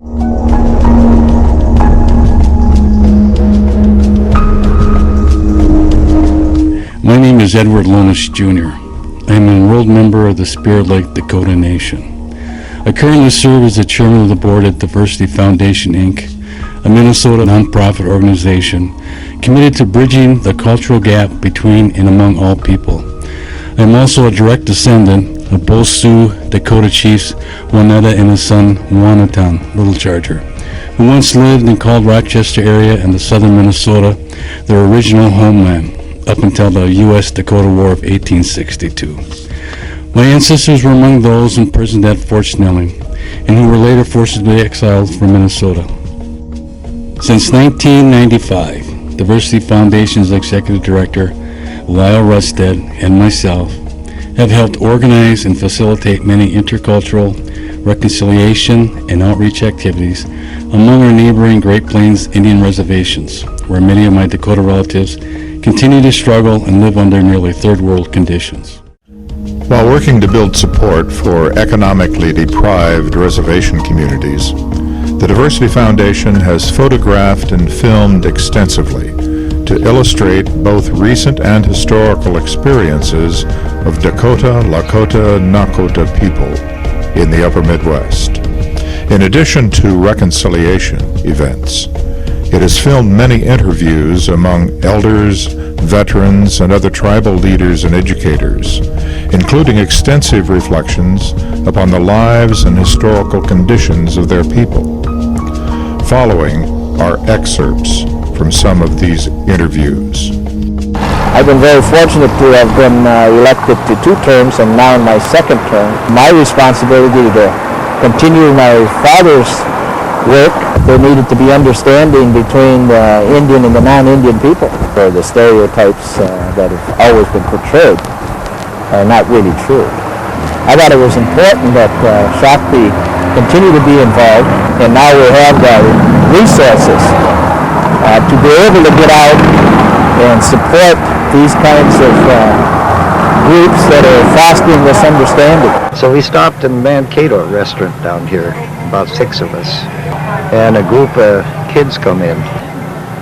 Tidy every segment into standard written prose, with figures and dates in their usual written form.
My name is Edward Lonis Jr. I am an enrolled member of the Spirit Lake Dakota Nation. I currently serve as the chairman of the board at Diversity Foundation, Inc., a Minnesota nonprofit organization committed to bridging the cultural gap between and among all people. I am also a direct descendant of both Sioux Dakota chiefs Waneta and his son Wanatan, Little Charger, who once lived and called Rochester area and the southern Minnesota their original homeland up until the U.S.-Dakota War of 1862. My ancestors were among those imprisoned at Fort Snelling and who were later forcibly exiled from Minnesota. Since 1995, Diversity Foundation's executive director, Lyle Rusted, and myself have helped organize and facilitate many intercultural reconciliation and outreach activities among our neighboring Great Plains Indian reservations, where many of my Dakota relatives continue to struggle and live under nearly third world conditions. While working to build support for economically deprived reservation communities, the Diversity Foundation has photographed and filmed extensively to illustrate both recent and historical experiences of Dakota, Lakota, Nakota people in the Upper Midwest. In addition to reconciliation events, it has filmed many interviews among elders, veterans, and other tribal leaders and educators, including extensive reflections upon the lives and historical conditions of their people. Following are excerpts from some of these interviews. I've been very fortunate to have been elected to 2 terms and now in my 2nd term. My responsibility to continue my father's work. There needed to be understanding between the Indian and the non-Indian people. Or the stereotypes that have always been portrayed are not really true. I thought it was important that Shakti continue to be involved, and now we have the resources to be able to get out and support these kinds of groups that are fostering this understanding. So we stopped in Mankato restaurant down here, about 6 of us, and a group of kids come in.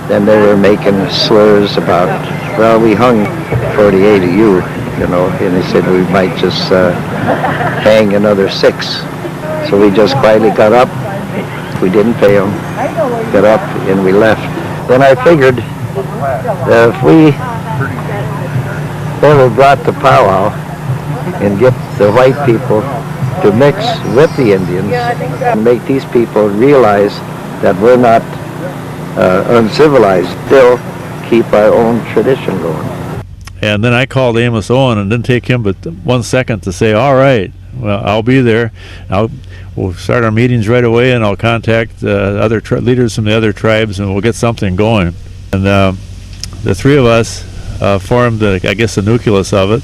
Then they were making slurs about, well, we hung 48 of you, you know, and they said we might just hang another 6. So we just quietly got up, we didn't pay them, got up and we left. Then I figured that if we ever brought the powwow and get the white people to mix with the Indians and make these people realize that we're not uncivilized, still keep our own tradition going. And then I called Amos Owen, and didn't take him but 1 second to say, all right, well, I'll be there. We'll start our meetings right away, and I'll contact other leaders from the other tribes, and we'll get something going. And the 3 of us formed, the nucleus of it.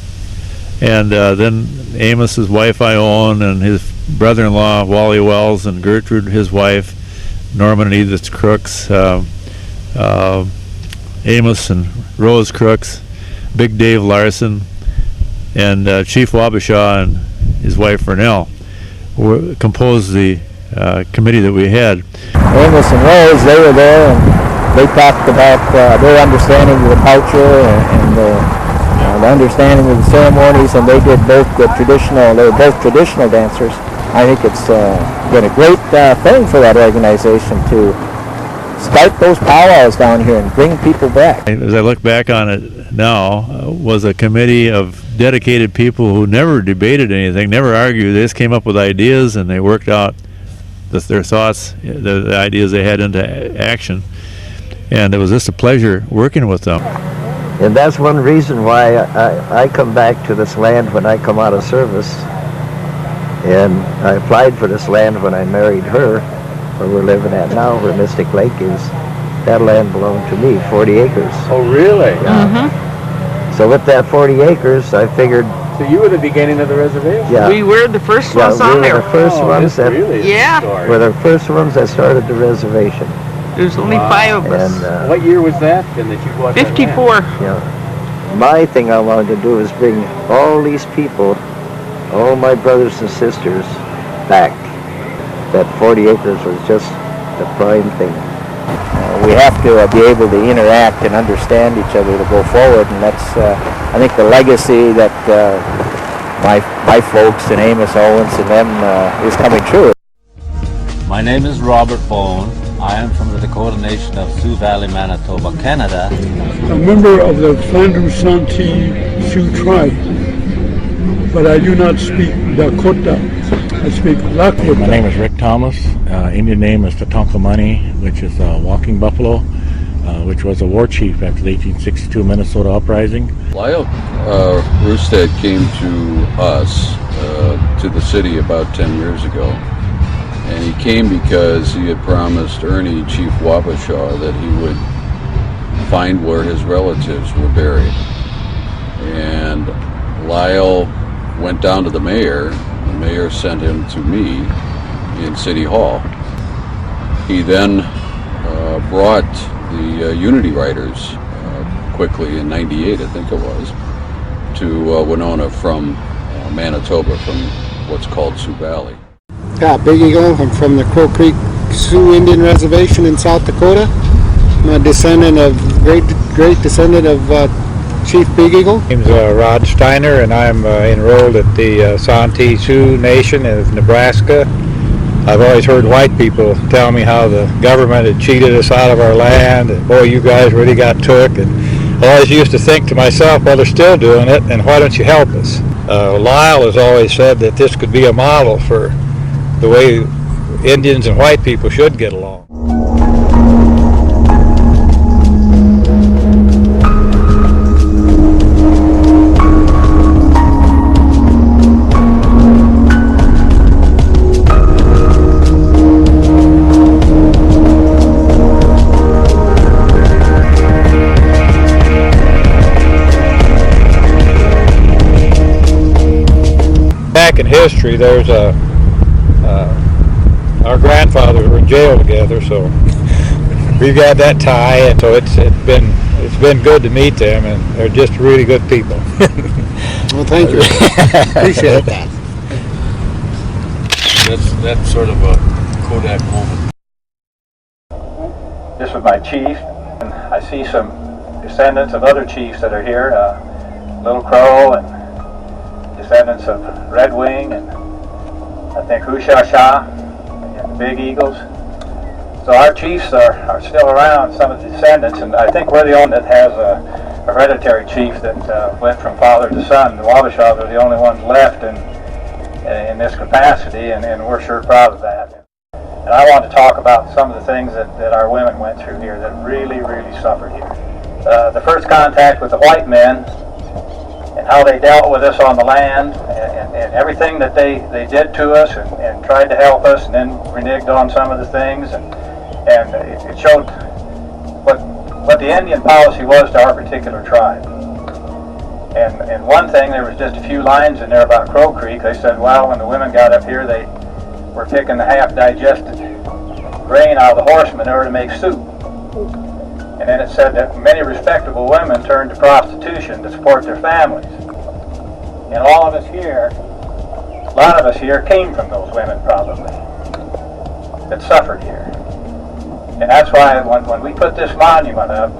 And then Amos's wife, Ione, and his brother-in-law, Wally Wells, and Gertrude, his wife, Norman and Edith Crooks, Amos and Rose Crooks, Big Dave Larson, and Chief Wabasha and his wife Vernell composed the committee that we had. Amos and Rose, they were there, and they talked about their understanding of the culture and the understanding of the ceremonies, and they did both they were both traditional dancers. I think it's been a great thing for that organization to start those powwows down here and bring people back. As I look back on it now, was a committee of dedicated people who never debated anything, never argued. They just came up with ideas and they worked out their thoughts, the ideas they had into action. And it was just a pleasure working with them. And that's one reason why I come back to this land when I come out of service. And I applied for this land when I married her, where we're living at now, where Mystic Lake is. That land belonged to me, 40 acres. Oh, really? Yeah. Mm-hmm. So with that 40 acres, I figured... So you were the beginning of the reservation? Yeah. We were the first ones on there. We were the first ones that... Really yeah. We're the first ones that started the reservation. There's only 5 of us. And, what year was that then that you bought 54. Yeah. My thing I wanted to do is bring all these people, all my brothers and sisters, back. that 40 acres was just the prime thing. We have to be able to interact and understand each other to go forward, and that's, I think, the legacy that my folks and Amos Owens and them is coming true. My name is Robert Bone. I am from the Dakota Nation of Sioux Valley, Manitoba, Canada. A member of the Flandreau Santee Sioux tribe, but I do not speak Dakota. I speak Lakota. My name is Rick Thomas. Indian name is Tatonkamani, which is Walking Buffalo, which was a war chief after the 1862 Minnesota Uprising. Lyle Rustad came to us, to the city, about 10 years ago. And he came because he had promised Ernie, Chief Wabasha, that he would find where his relatives were buried. And Lyle went down to the mayor. The mayor sent him to me in City Hall. He then brought the Unity Riders quickly in '98, I think it was, to Winona from Manitoba, from what's called Sioux Valley. Big Eagle. I'm from the Crow Creek Sioux Indian Reservation in South Dakota. I'm a descendant of, great descendant of Chief Big Eagle. My name's Rod Steiner, and I'm enrolled at the Santee Sioux Nation of Nebraska. I've always heard white people tell me how the government had cheated us out of our land, and boy, you guys really got took. And I always used to think to myself, well, they're still doing it, and why don't you help us? Lyle has always said that this could be a model for the way Indians and white people should get along. Back in history, there's our grandfathers were in jail together, so we've got that tie, and so it's been good to meet them, and they're just really good people. Well, thank you. Appreciate that. That's sort of a Kodak moment. This was my chief, and I see some descendants of other chiefs that are here, Little Crow and descendants of Red Wing, and I think Hushasha and the Big Eagles. So our chiefs are still around, some of the descendants, and I think we're the only that has a hereditary chief that went from father to son. The Wabashas are the only ones left in this capacity, and we're sure proud of that. And I want to talk about some of the things that our women went through here that really, really suffered here. The first contact with the white men and how they dealt with us on the land and everything that they did to us and tried to help us, and then reneged on some of the things, and it showed what the Indian policy was to our particular tribe. And one thing, there was just a few lines in there about Crow Creek. They said, well, when the women got up here, they were picking the half-digested grain out of the horsemen in order to make soup. And then it said that many respectable women turned to prostitution to support their families. And all of us here, a lot of us here came from those women probably, that suffered here. And that's why when we put this monument up,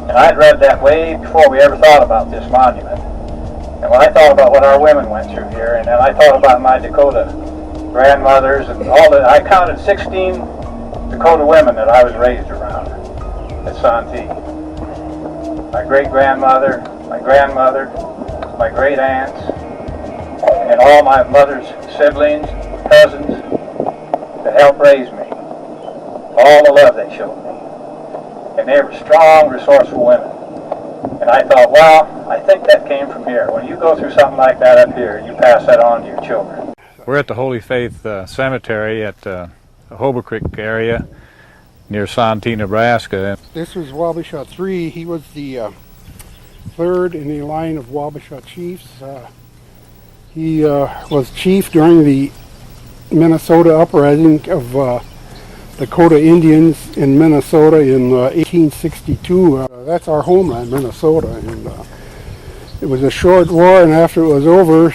and I'd read that way before we ever thought about this monument, and when I thought about what our women went through here, and then I thought about my Dakota grandmothers and all that, I counted 16 Dakota women that I was raised around at Santee. My great-grandmother, my grandmother, my great-aunts, and all my mother's siblings, cousins, that helped raise me. All the love they showed me. And they were strong, resourceful women. And I thought, well, I think that came from here. When you go through something like that up here, you pass that on to your children. We're at the Holy Faith Cemetery at the Hobo Creek area near Santee, Nebraska. This was Wabasha 3. He was the third in the line of Wabasha chiefs. He was chief during the Minnesota uprising of Dakota Indians in Minnesota in 1862. That's our homeland, Minnesota. And it was a short war, and after it was over,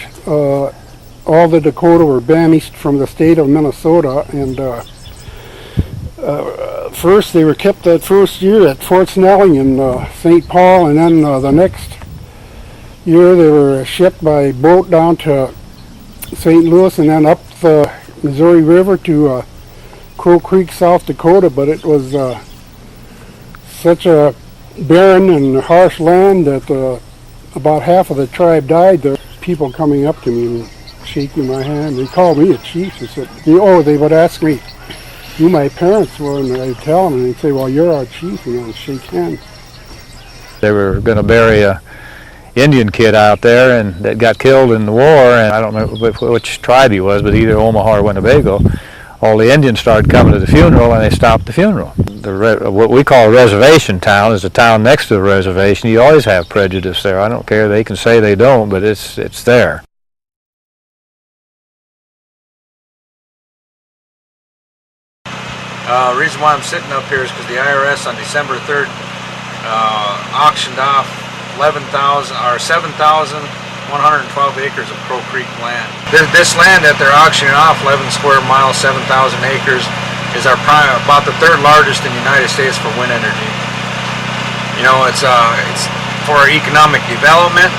all the Dakota were banished from the state of Minnesota, and first they were kept that first year at Fort Snelling in St. Paul, and then the next year they were shipped by boat down to St. Louis and then up the Missouri River to Crow Creek, South Dakota. But it was such a barren and harsh land that about half of the tribe died. There were people coming up to me and shaking my hand. They called me a chief. They said, they would ask me who my parents were, and I'd tell them, and they'd say, well, you're our chief, and shake hands. They were going to bury a Indian kid out there and that got killed in the war, and I don't remember which tribe he was, but either Omaha or Winnebago. All the Indians started coming to the funeral, and they stopped the funeral. What we call a reservation town is a town next to the reservation. You always have prejudice there. I don't care. They can say they don't, but it's there. The reason why I'm sitting up here is because the IRS on December 3rd auctioned off 7,112 acres of Crow Creek land. This land that they're auctioning off, 11 square miles, 7,000 acres, is about the third largest in the United States for wind energy. You know, it's for our economic development,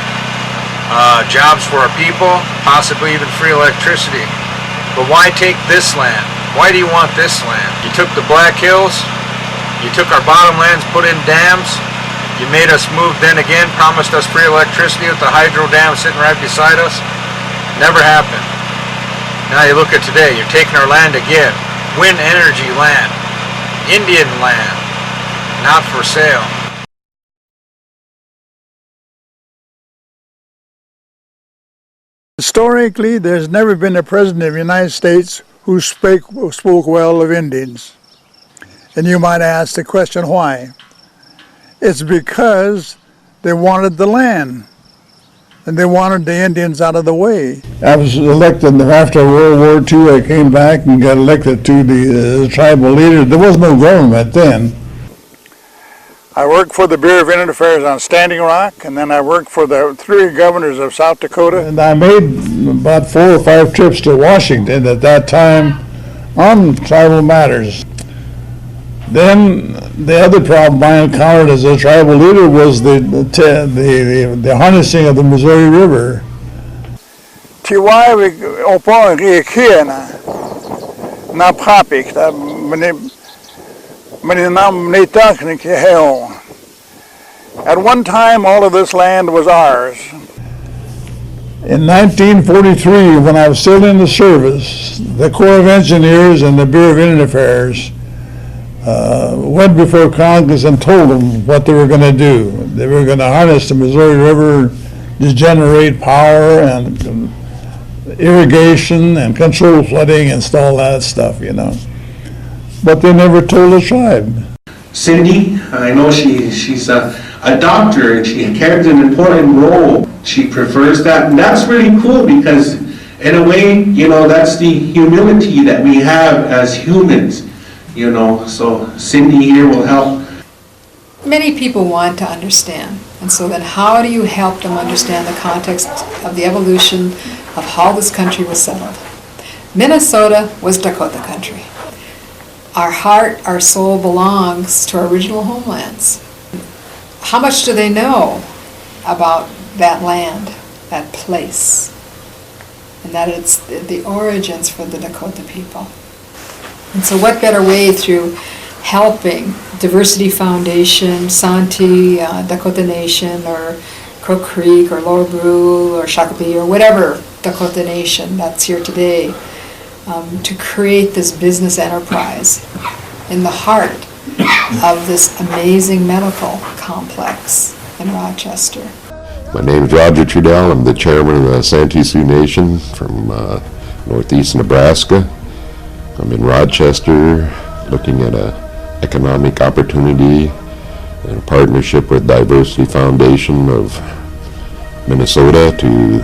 jobs for our people, possibly even free electricity. But why take this land? Why do you want this land? You took the Black Hills, you took our bottomlands, put in dams, you made us move then again, promised us free electricity with the hydro dam sitting right beside us. Never happened. Now you look at today, you're taking our land again. Wind energy land, Indian land, not for sale. Historically, there's never been a president of the United States who spoke well of Indians. And you might ask the question, why? It's because they wanted the land, and they wanted the Indians out of the way. I was elected after World War II. I came back and got elected to the tribal leader. There was no government then. I worked for the Bureau of Indian Affairs on Standing Rock, and then I worked for the 3 governors of South Dakota. And I made about 4 or 5 trips to Washington at that time on tribal matters. Then the other problem I encountered as a tribal leader was the harnessing of the Missouri River. At one time, all of this land was ours. In 1943, when I was still in the service, the Corps of Engineers and the Bureau of Indian Affairs went before Congress and told them what they were going to do. They were going to harness the Missouri River to generate power and irrigation and control flooding and all that stuff, you know. But they never told the tribe. Cindy, I know she's a doctor and she carries an important role. She prefers that, and that's really cool because in a way, you know, that's the humility that we have as humans, you know, so Cindy here will help. Many people want to understand, and so then how do you help them understand the context of the evolution of how this country was settled? Minnesota was Dakota country. Our heart, our soul belongs to our original homelands. How much do they know about that land, that place, and that it's the origins for the Dakota people? And so what better way through helping Diversity Foundation, Santee, Dakota Nation, or Crow Creek, or Lower Brule, or Shakopee, or whatever Dakota Nation that's here today, to create this business enterprise in the heart of this amazing medical complex in Rochester. My name is Roger Trudell. I'm the chairman of the Santee Sioux Nation from northeast Nebraska. I'm in Rochester looking at an economic opportunity in a partnership with Diversity Foundation of Minnesota to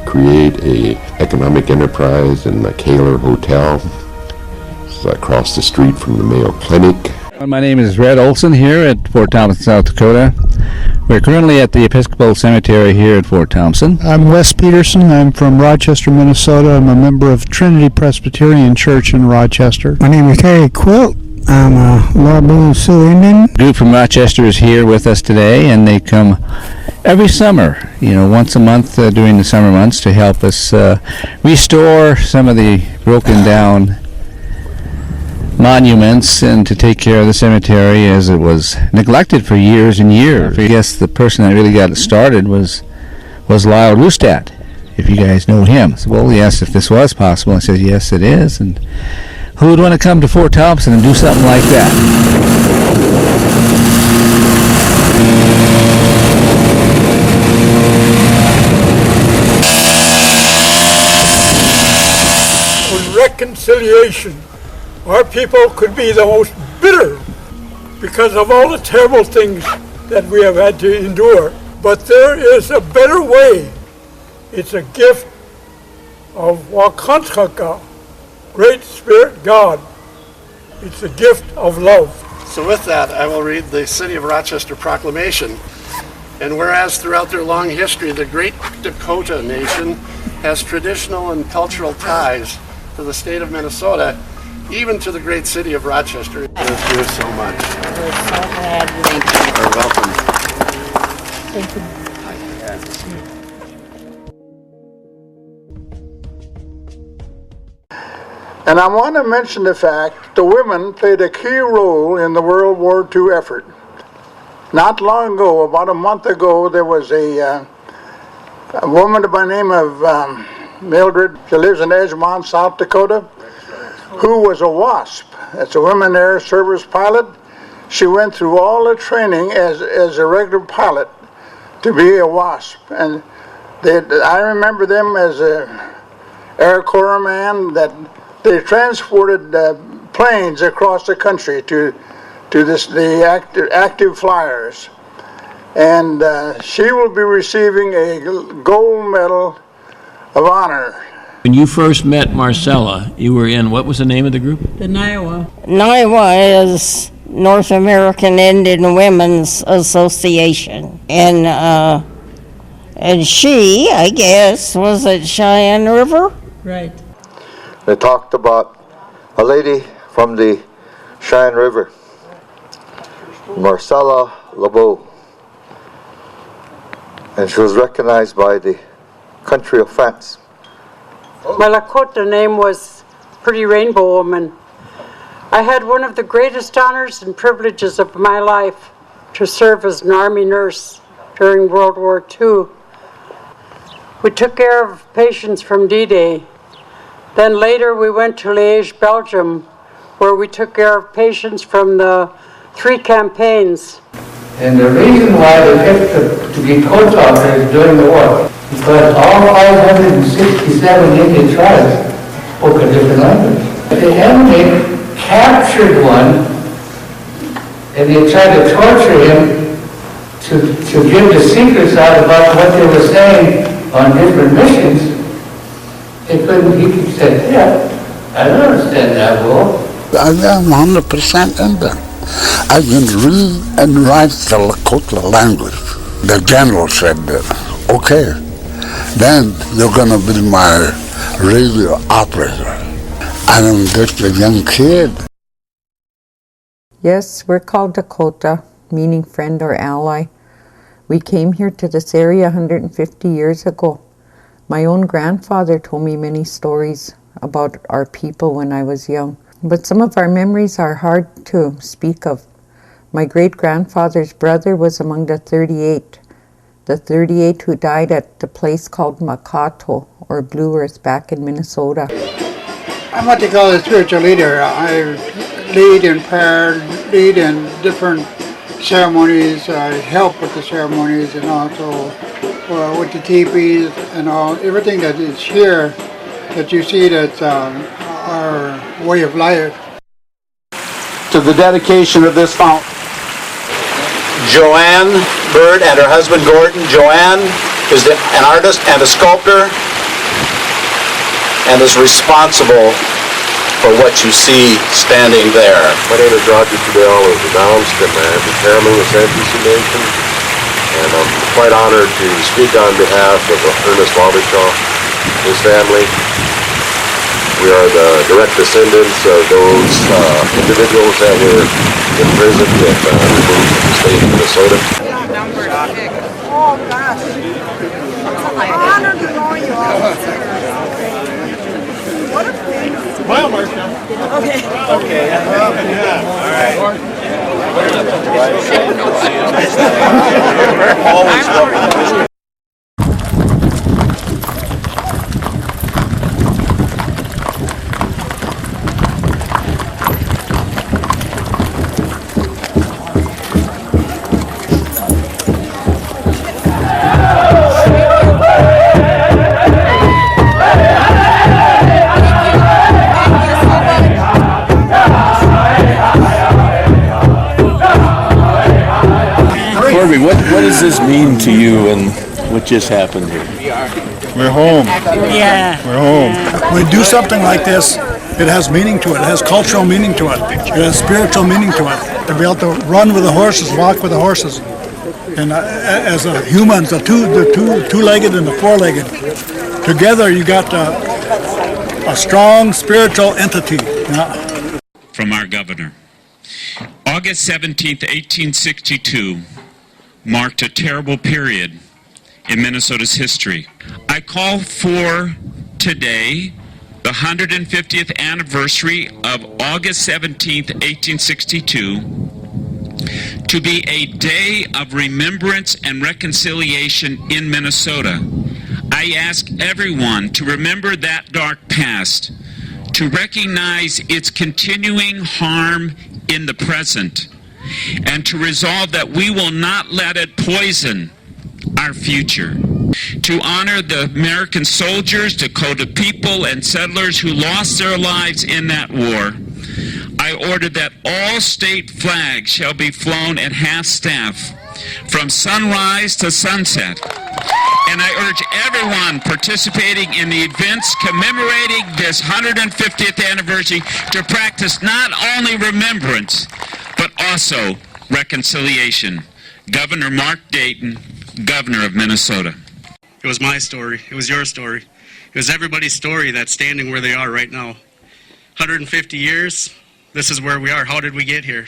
create a economic enterprise in the Kaler Hotel. It's across the street from the Mayo Clinic. My name is Red Olson here at Fort Thomas, South Dakota. We're currently at the Episcopal Cemetery here at Fort Thompson. I'm Wes Peterson. I'm from Rochester, Minnesota. I'm a member of Trinity Presbyterian Church in Rochester. My name is Terry Quilt. I'm a Lord Sioux Indian. A group from Rochester is here with us today, and they come every summer, once a month during the summer months to help us restore some of the broken down monuments and to take care of the cemetery as it was neglected for years and years. I guess the person that really got it started was Lyle Rustad, if you guys know him. So, well, he asked if this was possible. I said, yes, it is. And who would want to come to Fort Thompson and do something like that? Reconciliation. Our people could be the most bitter because of all the terrible things that we have had to endure. But there is a better way. It's a gift of Wakantkaka, Great Spirit God. It's a gift of love. So with that, I will read the City of Rochester Proclamation. And whereas throughout their long history, the Great Dakota Nation has traditional and cultural ties to the state of Minnesota, even to the great city of Rochester. Thank you so much. We're so glad. Thank you. You're welcome. Thank you. And I want to mention the fact the women played a key role in the World War II effort. Not long ago, about a month ago, there was a woman by the name of Mildred. She lives in Edgemont, South Dakota, who was a WASP. That's a Women Air Service pilot. She went through all the training as a regular pilot to be a WASP. And I remember them as a Air Corps man that they transported planes across the country to the active flyers. And she will be receiving a gold medal of honor. When you first met Marcella, you were in, what was the name of the group? The Niwa. NIWA is North American Indian Women's Association. And she, I guess, was at Cheyenne River? Right. They talked about a lady from the Cheyenne River, Marcella LeBeau. And she was recognized by the country of France. My Lakota name was Pretty Rainbow Woman. I had one of the greatest honors and privileges of my life to serve as an Army nurse during World War II. We took care of patients from D-Day. Then later we went to Liège, Belgium, where we took care of patients from the 3 campaigns. And the reason why they kept to be coach officers during the war, because all 567 Indian tribes spoke a different language. The enemy captured one, and they tried to torture him to give the secrets out about what they were saying on different missions. He said, yeah, I don't understand that war. I am 100% Indian. I can read and write the Lakota language. The general said, okay, then you're going to be my radio operator. I'm just a young kid. Yes, we're called Dakota, meaning friend or ally. We came here to this area 150 years ago. My own grandfather told me many stories about our people when I was young. But some of our memories are hard to speak of. My great-grandfather's brother was among the 38 who died at the place called Makato, or Blue Earth, back in Minnesota. I'm what they call a spiritual leader. I lead in prayer, lead in different ceremonies, I help with the ceremonies, and also with the teepees and all, everything that is here that you see that's our way of life. To the dedication of this fountain, Joanne Bird and her husband Gordon. Joanne is an artist and a sculptor and is responsible for what you see standing there. My name is Roger Trudell of the Downston. I'm the chairman of the Santee Sioux Nation. and I'm quite honored to speak on behalf of Ernest Wabashaw, his family. We are the direct descendants of those individuals that were imprisoned and removed from the state of Minnesota. Oh gosh, it's an honor to know you all. What a thing. Smile, Marcia. Okay. Okay. All right. Always welcome. Corby, what does this mean to you and what just happened here? We're home. Yeah. We're home. When we do something like this, it has meaning to it. It has cultural meaning to it. It has spiritual meaning to it. To be able to run with the horses, walk with the horses, and as a humans, the two-legged and the four-legged, together you got a strong spiritual entity. From our governor. August 17th, 1862 marked a terrible period in Minnesota's history. I call for today the 150th anniversary of August 17th, 1862 to be a day of remembrance and reconciliation in Minnesota. I ask everyone to remember that dark past, to recognize its continuing harm in the present, and to resolve that we will not let it poison our future. To honor the American soldiers, Dakota people, and settlers who lost their lives in that war, I order that all state flags shall be flown at half-staff from sunrise to sunset. And I urge everyone participating in the events commemorating this 150th anniversary to practice not only remembrance, but also reconciliation. Governor Mark Dayton, Governor of Minnesota. It was my story. It was your story. It was everybody's story that's standing where they are right now. 150 years, this is where we are. How did we get here?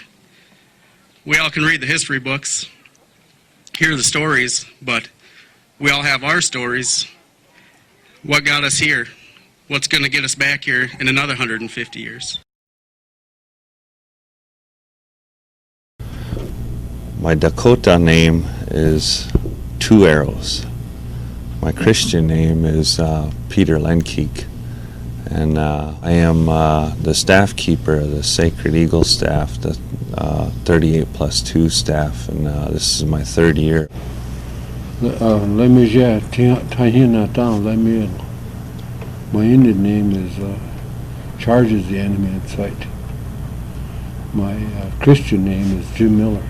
We all can read the history books, hear the stories, but we all have our stories. What got us here? What's going to get us back here in another 150 years? My Dakota name is Two Arrows. My Christian name is Peter Lenkeek, and I am the staff keeper of the Sacred Eagle staff, the 38+2 staff, and this is my third year. My Indian name is Charges the Enemy in Sight. My Christian name is Jim Miller.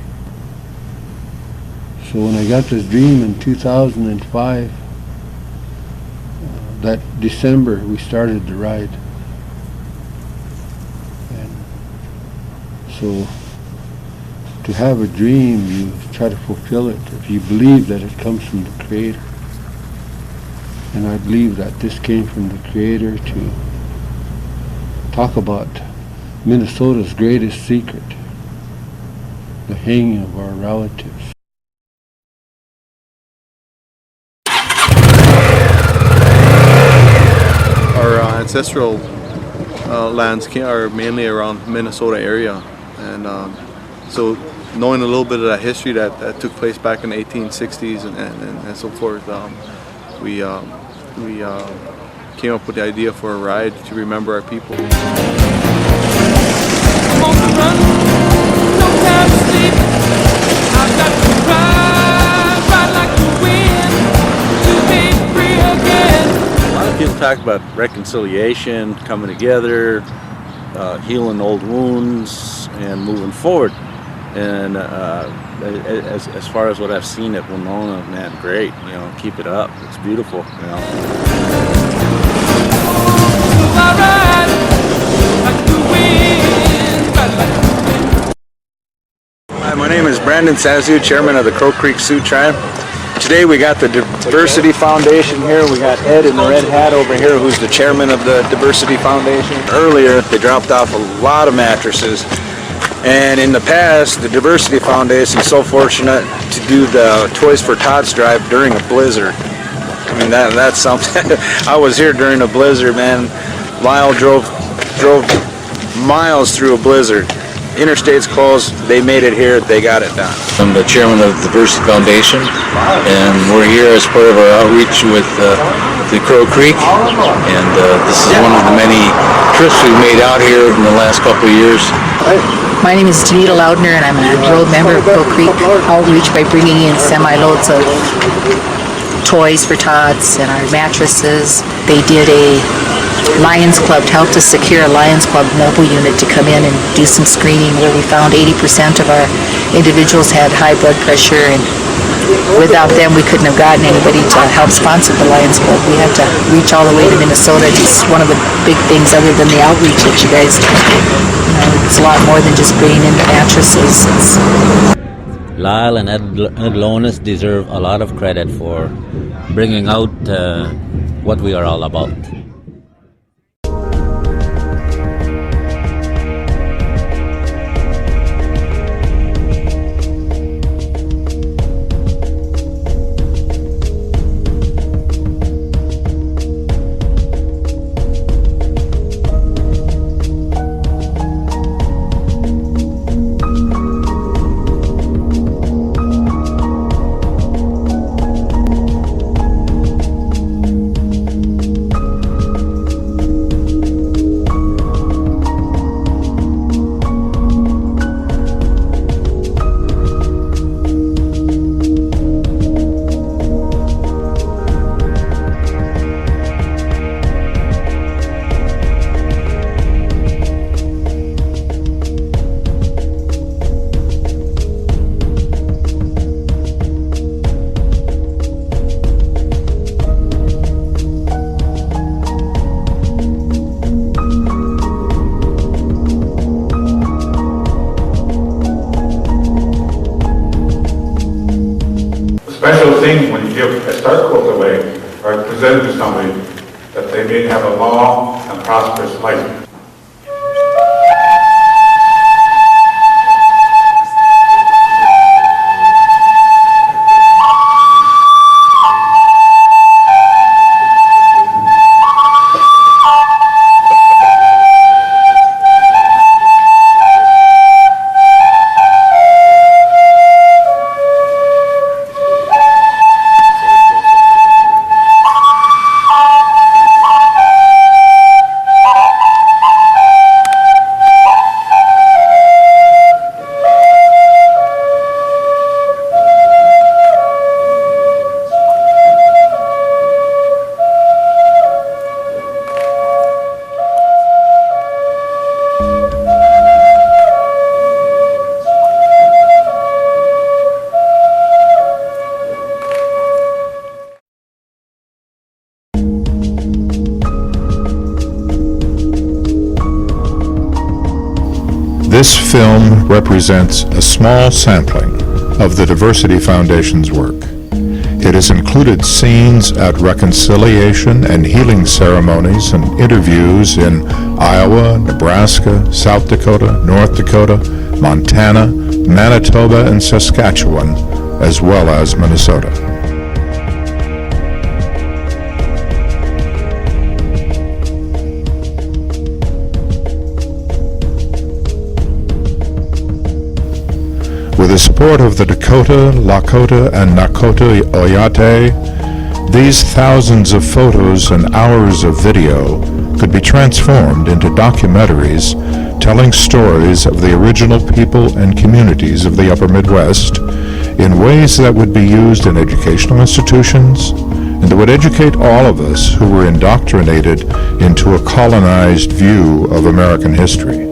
So when I got this dream in 2005, that December we started the ride. And so to have a dream, you try to fulfill it if you believe that it comes from the Creator. And I believe that this came from the Creator to talk about Minnesota's greatest secret, the hanging of our relatives. Our ancestral lands are mainly around Minnesota area, and so knowing a little bit of that history that took place back in the 1860s and so forth, we came up with the idea for a ride to remember our people. People talk about reconciliation, coming together, healing old wounds, and moving forward. And as far as what I've seen at Winona, man, great. You know, keep it up. It's beautiful. You know. Hi, my name is Brandon. Brandon Sazu, chairman of the Crow Creek Sioux Tribe. Today we got the Diversity Foundation here. We got Ed in the red hat over here, who's the chairman of the Diversity Foundation. Earlier, they dropped off a lot of mattresses. And in the past, the Diversity Foundation is so fortunate to do the Toys for Tots drive during a blizzard. I mean, that's something. I was here during a blizzard, man. Lyle drove miles through a blizzard. Interstate's closed, they made it here, they got it done. I'm the chairman of the Diversity Foundation, and we're here as part of our outreach with the Crow Creek, and this is one of the many trips we've made out here in the last couple of years. My name is Tanita Loudner, and I'm an enrolled member of Crow Creek Outreach by bringing in semi-loads of toys for tots and our mattresses. They did a Lions Club, helped us secure a Lions Club mobile unit to come in and do some screening, where we found 80% of our individuals had high blood pressure, and without them we couldn't have gotten anybody to help sponsor the Lions Club. We had to reach all the way to Minnesota. It's one of the big things, other than the outreach that you guys do. It's a lot more than just bringing in the mattresses. Lyle and Ed Lonis deserve a lot of credit for bringing out what we are all about. Special thing when you give a star quilt away or present it to somebody, that they may have a long and prosperous life. This film represents a small sampling of the Diversity Foundation's work. It has included scenes at reconciliation and healing ceremonies and interviews in Iowa, Nebraska, South Dakota, North Dakota, Montana, Manitoba, and Saskatchewan, as well as Minnesota. With the support of the Dakota, Lakota, and Nakota Oyate, these thousands of photos and hours of video could be transformed into documentaries telling stories of the original people and communities of the Upper Midwest in ways that would be used in educational institutions and that would educate all of us who were indoctrinated into a colonized view of American history.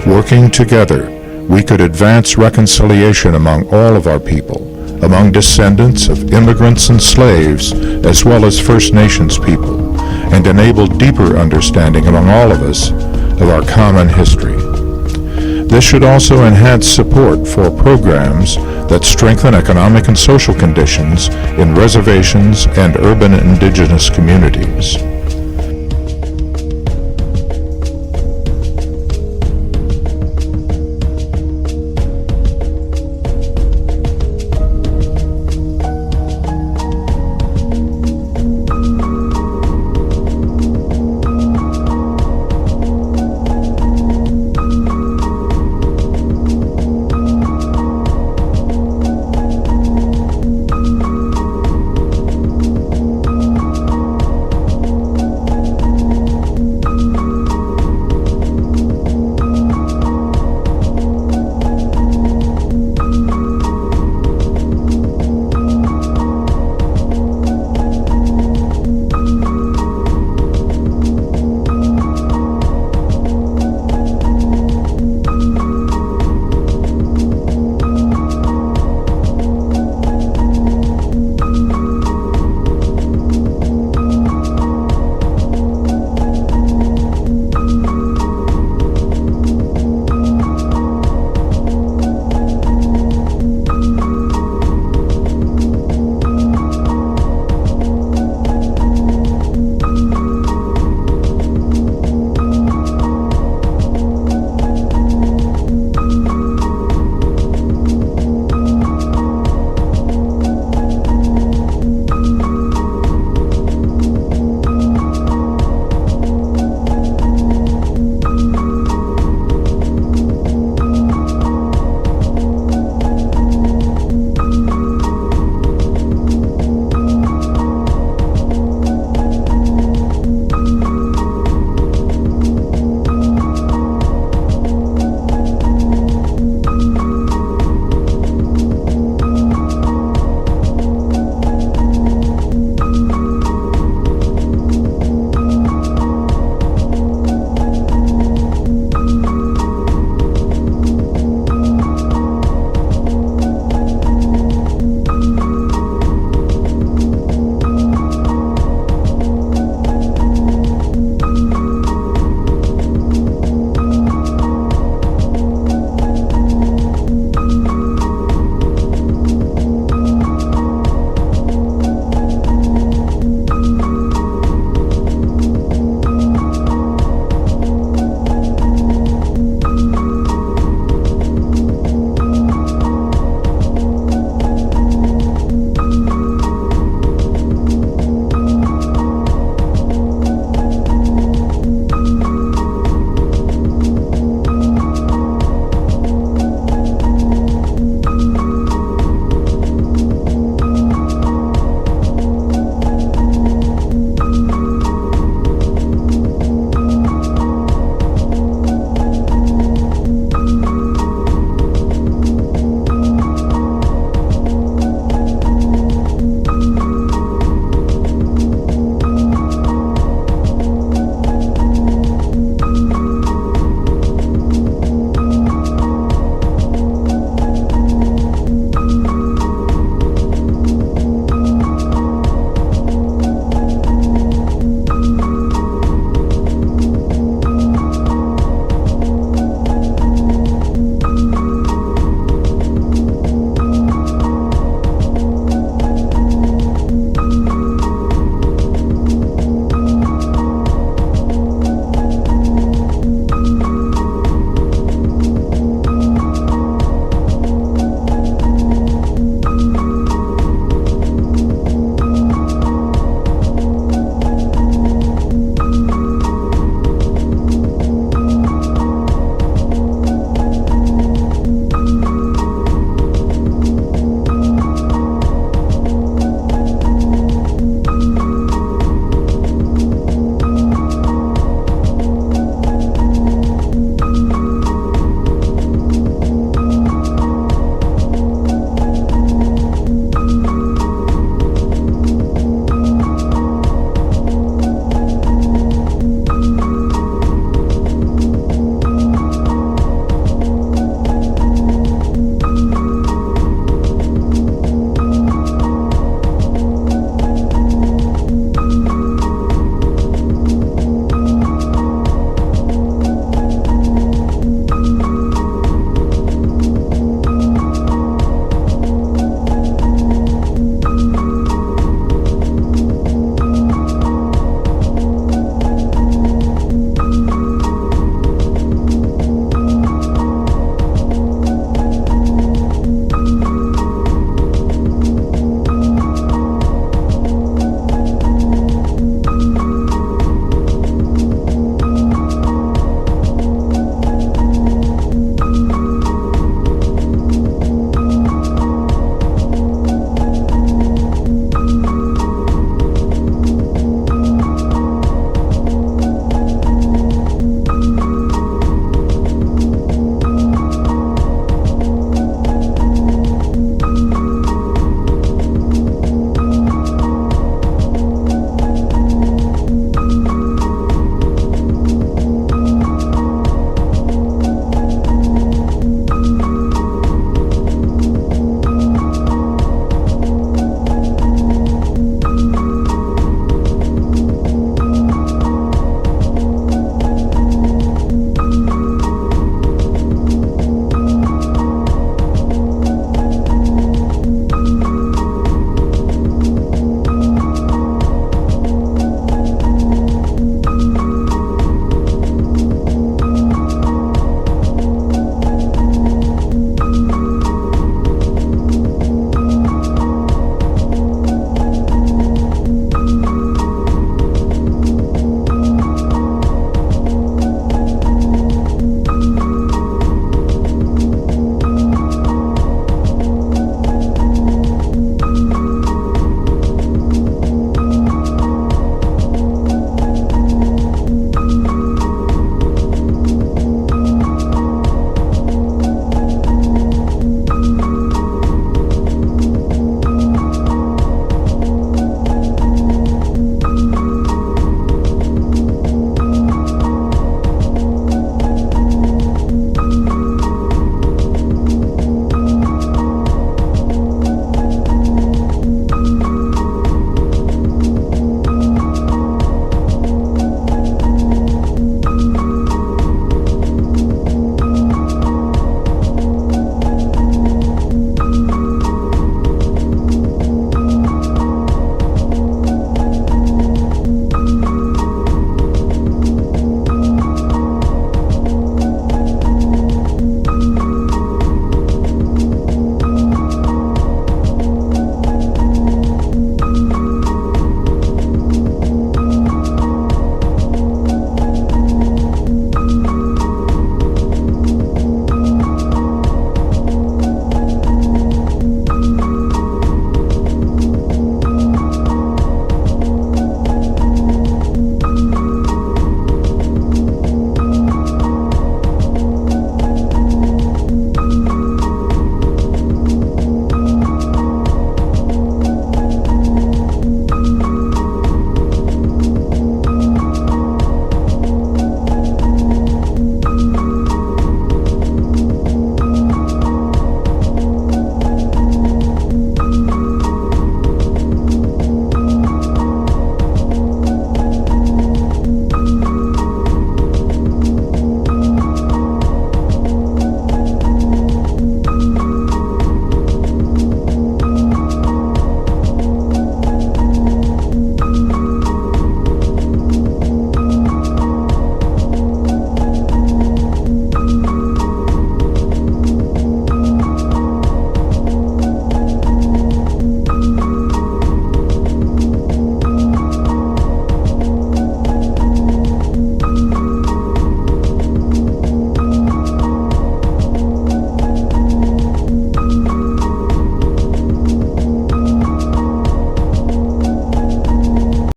Working together, we could advance reconciliation among all of our people, among descendants of immigrants and slaves, as well as First Nations people, and enable deeper understanding among all of us of our common history. This should also enhance support for programs that strengthen economic and social conditions in reservations and urban indigenous communities.